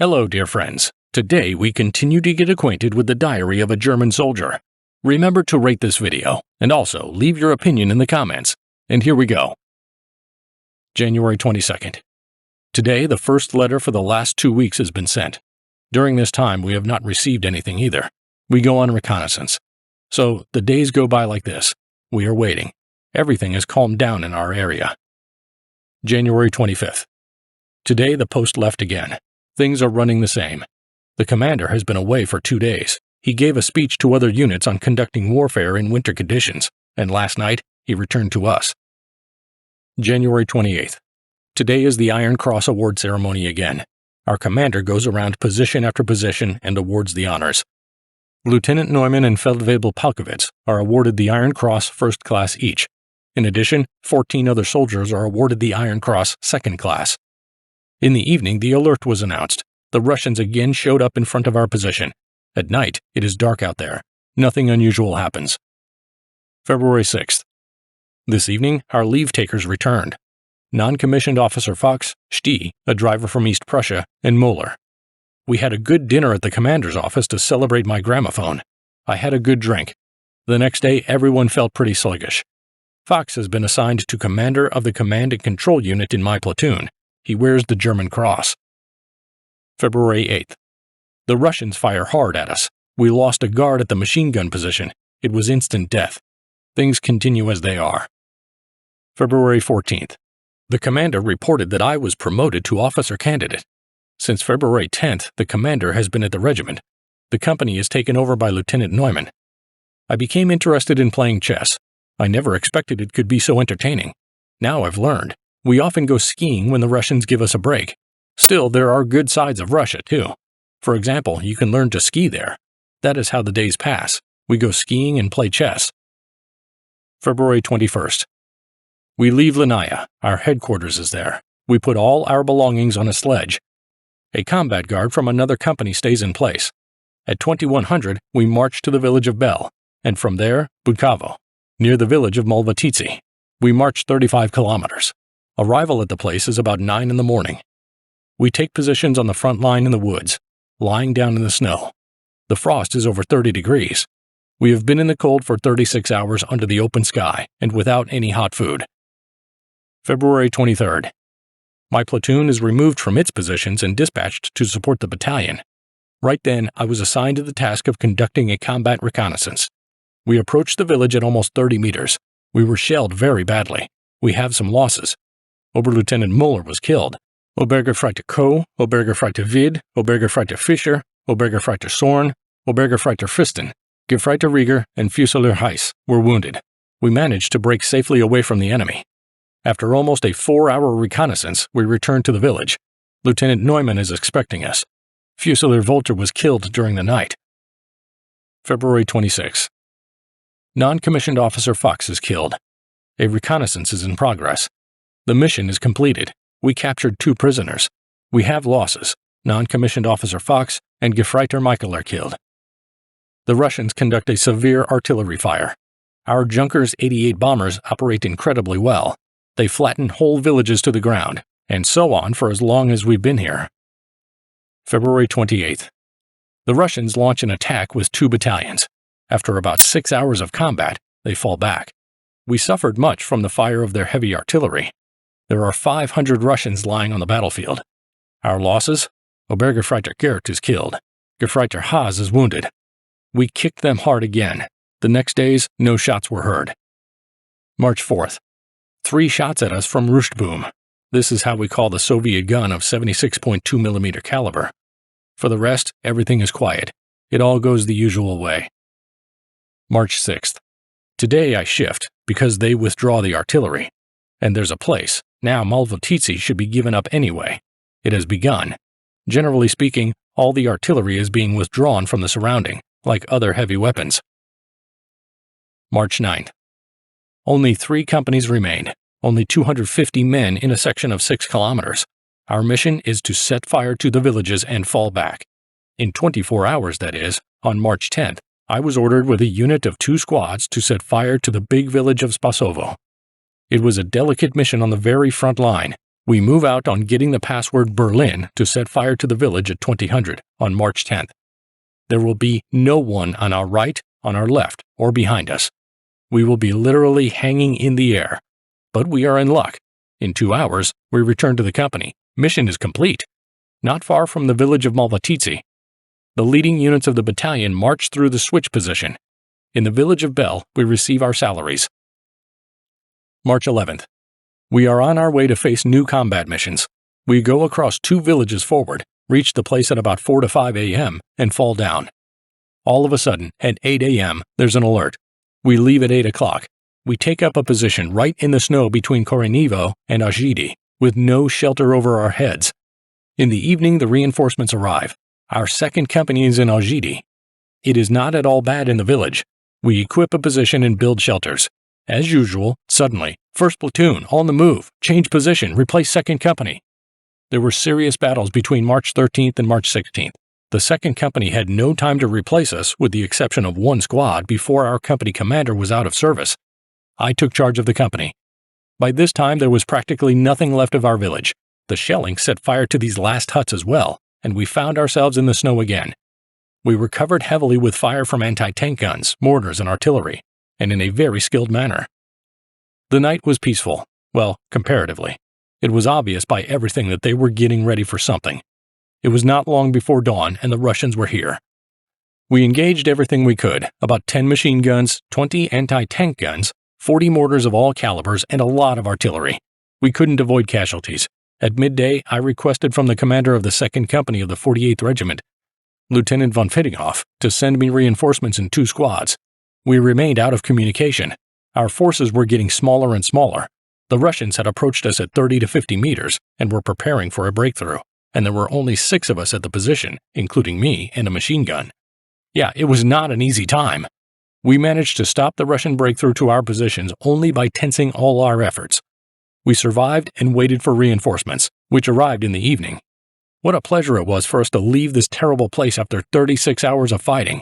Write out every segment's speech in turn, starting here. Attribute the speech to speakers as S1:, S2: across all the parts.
S1: Hello, dear friends. Today we continue to get acquainted with the diary of a German soldier. Remember to rate this video, and also leave your opinion in the comments. And here we go. January 22nd. Today, the first letter for the last 2 weeks has been sent. During this time, we have not received anything either. We go on reconnaissance. So, the days go by like this. We are waiting. Everything has calmed down in our area. January 25th. Today, the post left again. Things are running the same. The commander has been away for 2 days. He gave a speech to other units on conducting warfare in winter conditions, and last night, he returned to us. January 28th. Today is the Iron Cross Award ceremony again. Our commander goes around position after position and awards the honors. Lieutenant Neumann and Feldwebel are awarded the Iron Cross First Class each. In addition, 14 other soldiers are awarded the Iron Cross Second Class. In the evening, the alert was announced. The Russians again showed up in front of our position. At night, it is dark out there. Nothing unusual happens. February 6th. This evening, our leave-takers returned. Non-commissioned officer Fox, Stee, a driver from East Prussia, and Moeller. We had a good dinner at the commander's office to celebrate my gramophone. I had a good drink. The next day, everyone felt pretty sluggish. Fox has been assigned to commander of the command and control unit in my platoon. He wears the German cross. February 8th. The Russians fire hard at us. We lost a guard at the machine gun position. It was instant death. Things continue as they are. February 14th. The commander reported that I was promoted to officer candidate. Since February 10th, the commander has been at the regiment. The company is taken over by Lieutenant Neumann. I became interested in playing chess. I never expected it could be so entertaining. Now I've learned. We often go skiing when the Russians give us a break. Still, there are good sides of Russia, too. For example, you can learn to ski there. That is how the days pass. We go skiing and play chess. February 21st. We leave Lanaya. Our headquarters is there. We put all our belongings on a sledge. A combat guard from another company stays in place. At 2100, we march to the village of Bel, and from there, Budkavo, near the village of Molvatici. We march 35 kilometers. Arrival at the place is about 9 in the morning. We take positions on the front line in the woods, lying down in the snow. The frost is over 30 degrees. We have been in the cold for 36 hours under the open sky and without any hot food. February 23rd. My platoon is removed from its positions and dispatched to support the battalion. Right then, I was assigned to the task of conducting a combat reconnaissance. We approached the village at almost 30 meters. We were shelled very badly. We have some losses. Oberlieutenant Moeller was killed. Obergefreiter Koh, Obergefreiter Wied, Obergefreiter Fischer, Obergefreiter Sorn, Obergefreiter Fristen, Gefreiter Rieger, and Fusilier Heiss were wounded. We managed to break safely away from the enemy. After almost a 4-hour reconnaissance, we returned to the village. Lieutenant Neumann is expecting us. Fusilier Volter was killed during the night. February 26. Non-commissioned officer Fox is killed. A reconnaissance is in progress. The mission is completed. We captured 2 prisoners. We have losses. Non-commissioned officer Fox and Gefreiter Michael are killed. The Russians conduct a severe artillery fire. Our Junkers 88 bombers operate incredibly well. They flatten whole villages to the ground, and so on for as long as we've been here. February 28th. The Russians launch an attack with 2 battalions. After about 6 hours of combat, they fall back. We suffered much from the fire of their heavy artillery. There are 500 Russians lying on the battlefield. Our losses? Obergefreiter Gert is killed. Gefreiter Haas is wounded. We kicked them hard again. The next days, no shots were heard. March 4th. 3 shots at us from Rüstboom. This is how we call the Soviet gun of 76.2 mm caliber. For the rest, everything is quiet. It all goes the usual way. March 6th. Today I shift, because they withdraw the artillery. And there's a place. Now Molvatici should be given up anyway. It has begun. Generally speaking, all the artillery is being withdrawn from the surrounding, like other heavy weapons. March 9th. Only 3 companies remain. Only 250 men in a section of 6 kilometers. Our mission is to set fire to the villages and fall back. In 24 hours, that is, on March 10th, I was ordered with a unit of 2 squads to set fire to the big village of Spasovo. It was a delicate mission on the very front line. We move out on getting the password Berlin to set fire to the village at 2000 on March 10th. There will be no one on our right, on our left, or behind us. We will be literally hanging in the air. But we are in luck. In 2 hours, we return to the company. Mission is complete. Not far from the village of Malvatitsi. The leading units of the battalion march through the switch position. In the village of Bel, we receive our salaries. March 11th. We are on our way to face new combat missions. We go across 2 villages forward, reach the place at about 4 to 5 a.m., and fall down. All of a sudden, at 8 a.m., there's an alert. We leave at 8 o'clock. We take up a position right in the snow between Korenivo and Ajidi, with no shelter over our heads. In the evening, the reinforcements arrive. Our second company is in Ajidi. It is not at all bad in the village. We equip a position and build shelters. As usual, suddenly, first platoon, on the move, change position, replace second company. There were serious battles between March 13th and March 16th. The second company had no time to replace us, with the exception of 1 squad, before our company commander was out of service. I took charge of the company. By this time, there was practically nothing left of our village. The shelling set fire to these last huts as well, and we found ourselves in the snow again. We were covered heavily with fire from anti-tank guns, mortars, and artillery, and in a very skilled manner. The night was peaceful. Well, comparatively. It was obvious by everything that they were getting ready for something. It was not long before dawn, and the Russians were here. We engaged everything we could, about 10 machine guns, 20 anti-tank guns, 40 mortars of all calibers, and a lot of artillery. We couldn't avoid casualties. At midday, I requested from the commander of the 2nd Company of the 48th Regiment, Lieutenant von Fittinghoff, to send me reinforcements in 2 squads. We remained out of communication. Our forces were getting smaller and smaller. The Russians had approached us at 30 to 50 meters and were preparing for a breakthrough, and there were only 6 of us at the position, including me and a machine gun. Yeah, it was not an easy time. We managed to stop the Russian breakthrough to our positions only by tensing all our efforts. We survived and waited for reinforcements, which arrived in the evening. What a pleasure it was for us to leave this terrible place after 36 hours of fighting.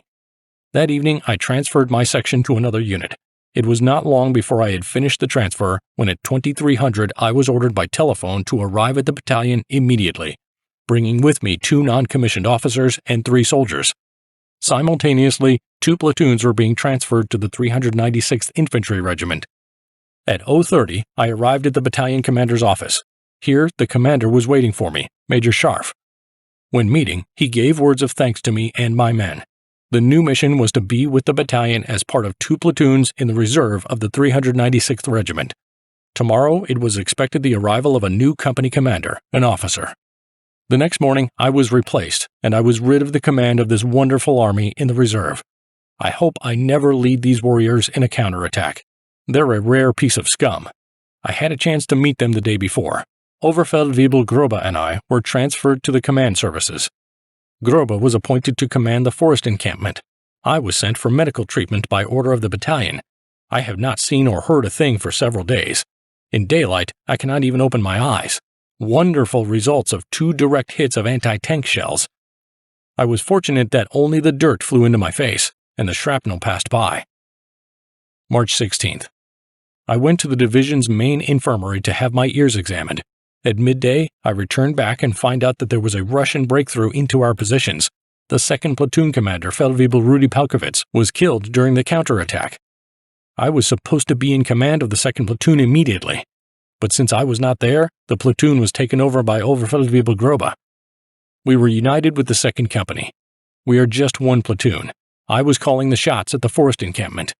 S1: That evening, I transferred my section to another unit. It was not long before I had finished the transfer when at 2300 I was ordered by telephone to arrive at the battalion immediately, bringing with me 2 non-commissioned officers and 3 soldiers. Simultaneously, 2 platoons were being transferred to the 396th Infantry Regiment. At 0:30, I arrived at the battalion commander's office. Here, the commander was waiting for me, Major Scharf. When meeting, he gave words of thanks to me and my men. The new mission was to be with the battalion as part of 2 platoons in the reserve of the 396th Regiment. Tomorrow, it was expected the arrival of a new company commander, an officer. The next morning, I was replaced, and I was rid of the command of this wonderful army in the reserve. I hope I never lead these warriors in a counterattack. They're a rare piece of scum. I had a chance to meet them the day before. Feldwebel Grobe and I were transferred to the command services. Grobe was appointed to command the forest encampment. I was sent for medical treatment by order of the battalion. I have not seen or heard a thing for several days. In daylight, I cannot even open my eyes. Wonderful results of 2 direct hits of anti-tank shells. I was fortunate that only the dirt flew into my face, and the shrapnel passed by. March 16th. I went to the division's main infirmary to have my ears examined. At midday, I returned back and find out that there was a Russian breakthrough into our positions. The 2nd Platoon Commander, Feldwebel Rudy Palkovitz, was killed during the counterattack. I was supposed to be in command of the 2nd Platoon immediately, but since I was not there, the platoon was taken over by Feldwebel Grobe. We were united with the 2nd Company. We are just 1 platoon. I was calling the shots at the forest encampment.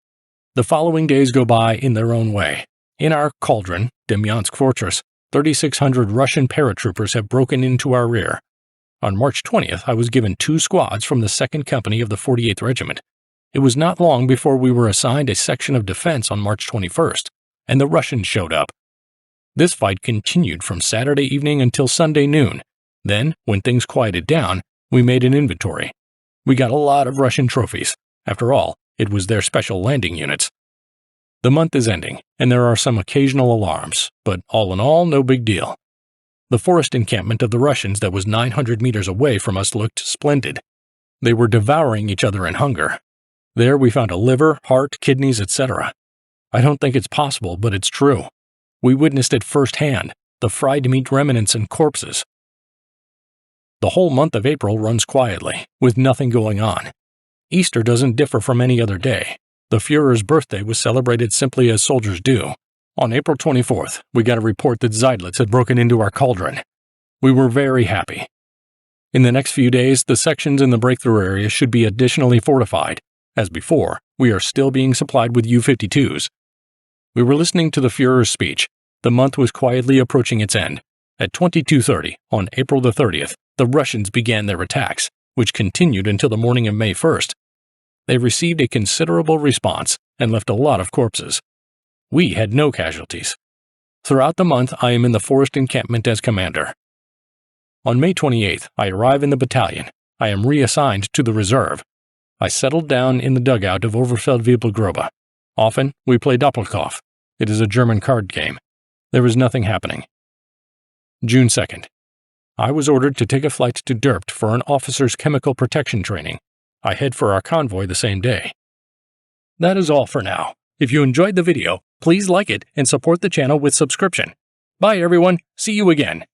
S1: The following days go by in their own way. In our cauldron, Demyansk Fortress, 3,600 Russian paratroopers have broken into our rear. On March 20th, I was given 2 squads from the 2nd Company of the 48th Regiment. It was not long before we were assigned a section of defense on March 21st, and the Russians showed up. This fight continued from Saturday evening until Sunday noon. Then, when things quieted down, we made an inventory. We got a lot of Russian trophies. After all, it was their special landing units. The month is ending, and there are some occasional alarms, but all in all, no big deal. The forest encampment of the Russians that was 900 meters away from us looked splendid. They were devouring each other in hunger. There we found a liver, heart, kidneys, etc. I don't think it's possible, but it's true. We witnessed it firsthand. the fried meat remnants and corpses. The whole month of April runs quietly, with nothing going on. Easter doesn't differ from any other day. The Führer's birthday was celebrated simply as soldiers do. On April 24th, we got a report that Seydlitz had broken into our cauldron. We were very happy. In the next few days, the sections in the breakthrough area should be additionally fortified. As before, we are still being supplied with U-52s. We were listening to the Führer's speech. The month was quietly approaching its end. At 22:30, on April the 30th, the Russians began their attacks, which continued until the morning of May 1st. They received a considerable response and left a lot of corpses. We had no casualties. Throughout the month, I am in the forest encampment as commander. On May 28th, I arrive in the battalion. I am reassigned to the reserve. I settled down in the dugout of Feldwebel Grobe. Often, we play Doppelkopf. It is a German card game. There is nothing happening. June 2nd. I was ordered to take a flight to Derpt for an officer's chemical protection training. I head for our convoy the same day. That is all for now. If you enjoyed the video, please like it and support the channel with subscription. Bye everyone, see you again.